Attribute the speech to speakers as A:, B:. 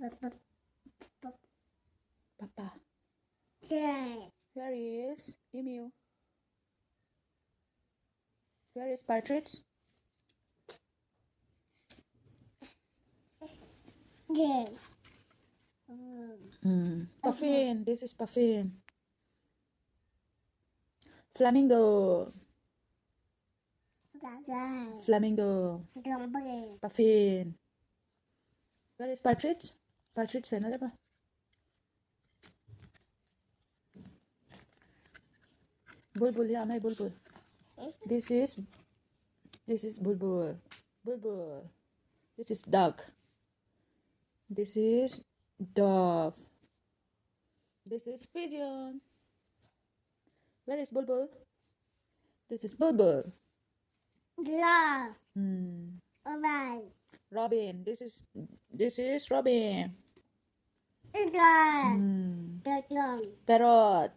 A: Papa.
B: Good.
A: Where is emu? Where is partridge?
B: Good.
A: Puffin. This is puffin. Flamingo. Flamingo. Puffin. Where is partridge? Partridge phải nói đấy ba. Bulbul ya mai bulbul. This is bulbul. Bulbul. This is duck. This is dove. This is pigeon. Where is bulbul? This is bulbul.
B: Love.
A: Hmm.
B: Alright.
A: Robin. This is Robin.
B: Good.
A: Hmm.
B: Good.
A: Parrot.